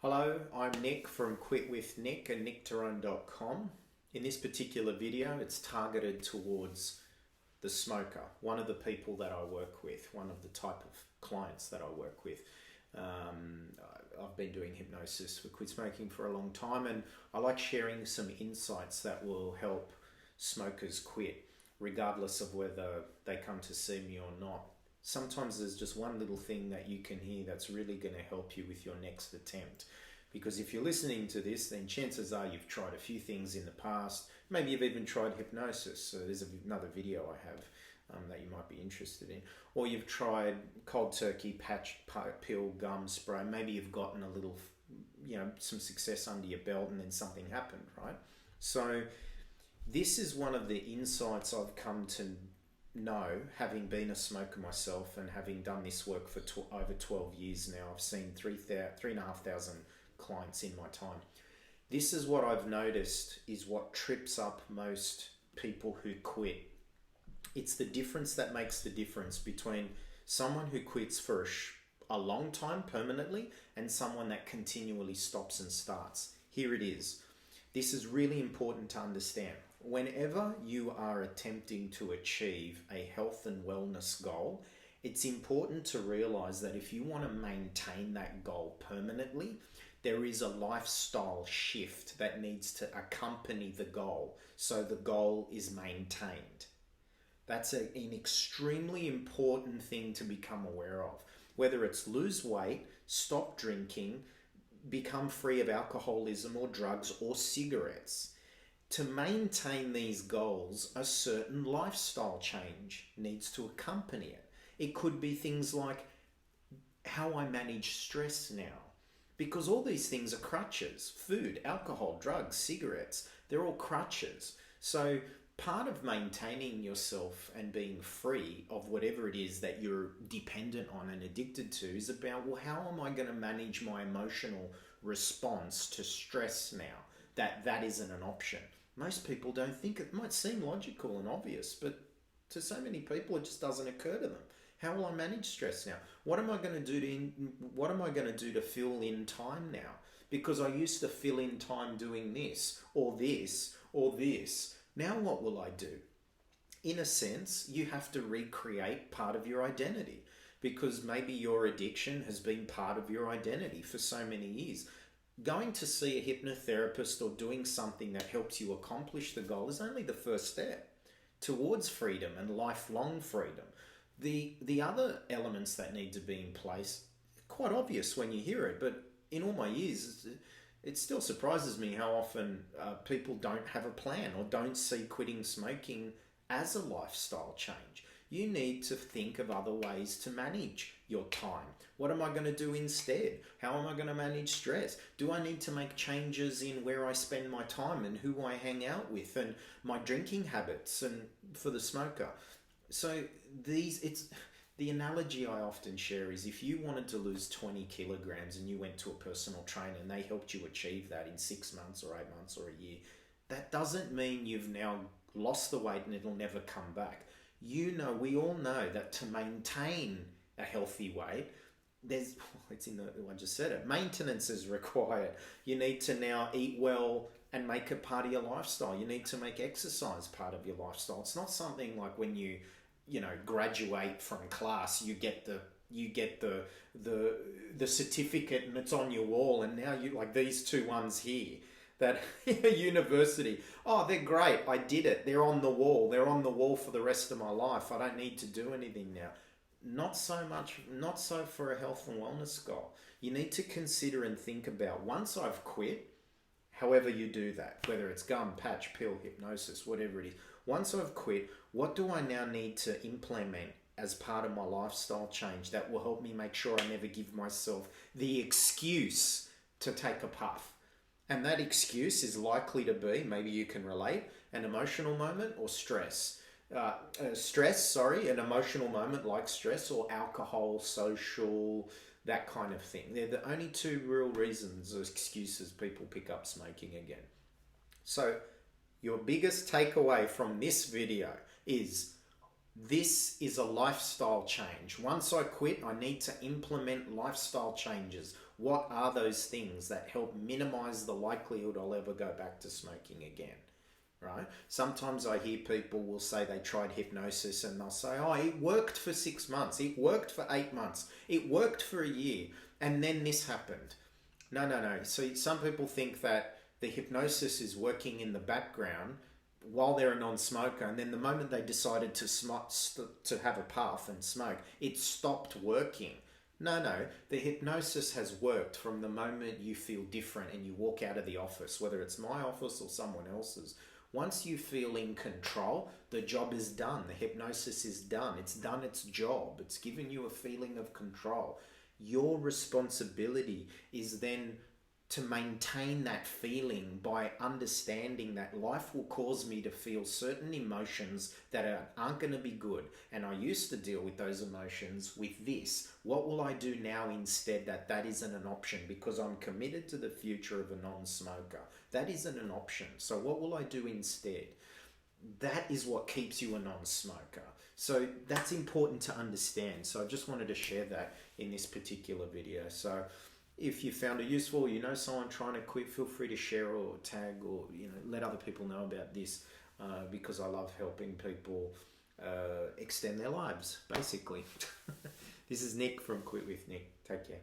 Hello, I'm Nick from Quit With Nick and nickterone.com. In this particular video, it's targeted towards the smoker, one of the people that I work with, one of the type of clients that I work with. I've been doing hypnosis for quit smoking for a long time, and I like sharing some insights that will help smokers quit, regardless of whether they come to see me or not. Sometimes there's just one little thing that you can hear that's really going to help you with your next attempt. Because if you're listening to this, then chances are you've tried a few things in the past. Maybe you've even tried hypnosis. So there's another video I have that you might be interested in. Or you've tried cold turkey, patch, pill, gum, spray. Maybe you've gotten a little, some success under your belt and then something happened, right? So this is one of the insights I've come to know, having been a smoker myself and having done this work for over 12 years now. I've seen 3,500 clients in my time. This is what I've noticed is what trips up most people who quit. It's the difference that makes the difference between someone who quits for a long time permanently and someone that continually stops and starts. Here it is. This is really important to understand. Whenever you are attempting to achieve a health and wellness goal, it's important to realize that if you want to maintain that goal permanently, there is a lifestyle shift that needs to accompany the goal so the goal is maintained. That's an extremely important thing to become aware of. Whether it's lose weight, stop drinking, become free of alcoholism or drugs or cigarettes. To maintain these goals, a certain lifestyle change needs to accompany it. It could be things like how I manage stress now, because all these things are crutches. Food, alcohol, drugs, cigarettes, they're all crutches. So part of maintaining yourself and being free of whatever it is that you're dependent on and addicted to is about, well, how am I going to manage my emotional response to stress now? That isn't an option. Most people don't think it might seem logical and obvious, but to so many people it just doesn't occur to them. How will I manage stress now? What am I going to do to fill in time now? Because I used to fill in time doing this or this or this. Now what will I do? In a sense, you have to recreate part of your identity, because maybe your addiction has been part of your identity for so many years. Going to see a hypnotherapist or doing something that helps you accomplish the goal is only the first step towards freedom and lifelong freedom. The other elements that need to be in place, quite obvious when you hear it, but in all my years, it still surprises me how often people don't have a plan or don't see quitting smoking as a lifestyle change. You need to think of other ways to manage your time. What am I going to do instead? How am I going to manage stress? Do I need to make changes in where I spend my time and who I hang out with and my drinking habits and for the smoker? So the analogy I often share is, if you wanted to lose 20 kilograms and you went to a personal trainer and they helped you achieve that in 6 months or 8 months or a year, that doesn't mean you've now lost the weight and it'll never come back. We all know that to maintain a healthy weight, I just said it, maintenance is required. You need to now eat well and make it part of your lifestyle. You need to make exercise part of your lifestyle. It's not something like when you graduate from class, you get the certificate and it's on your wall, and now you, like these two ones here, that university, oh, they're great, I did it, they're on the wall for the rest of my life, I don't need to do anything now. Not so for a health and wellness goal. You need to consider and think about, once I've quit, however you do that, whether it's gum, patch, pill, hypnosis, whatever it is, once I've quit, what do I now need to implement as part of my lifestyle change that will help me make sure I never give myself the excuse to take a puff? And that excuse is likely to be, maybe you can relate, an emotional moment or stress. An emotional moment like stress, or alcohol, social, that kind of thing. They're the only two real reasons or excuses people pick up smoking again. So your biggest takeaway from this video is, This is a lifestyle change. Once I quit, I need to implement lifestyle changes. What are those things that help minimize the likelihood I'll ever go back to smoking again? Right? Sometimes I hear people will say they tried hypnosis and they'll say, oh, it worked for 6 months, it worked for 8 months, it worked for a year, and then this happened. No, no, no. So some people think that the hypnosis is working in the background while they're a non-smoker, and then the moment they decided to to have a puff and smoke, it stopped working. No, no. The hypnosis has worked from the moment you feel different and you walk out of the office, whether it's my office or someone else's. Once you feel in control, the job is done. The hypnosis is done. It's done its job. It's given you a feeling of control. Your responsibility is then to maintain that feeling by understanding that life will cause me to feel certain emotions that aren't going to be good. And I used to deal with those emotions with this. What will I do now instead that isn't an option, because I'm committed to the future of a non-smoker? That isn't an option. So what will I do instead? That is what keeps you a non-smoker. So that's important to understand. So I just wanted to share that in this particular video. So if you found it useful, you know someone trying to quit, feel free to share or tag, or let other people know about this, because I love helping people extend their lives, basically. This is Nick from Quit with Nick. Take care.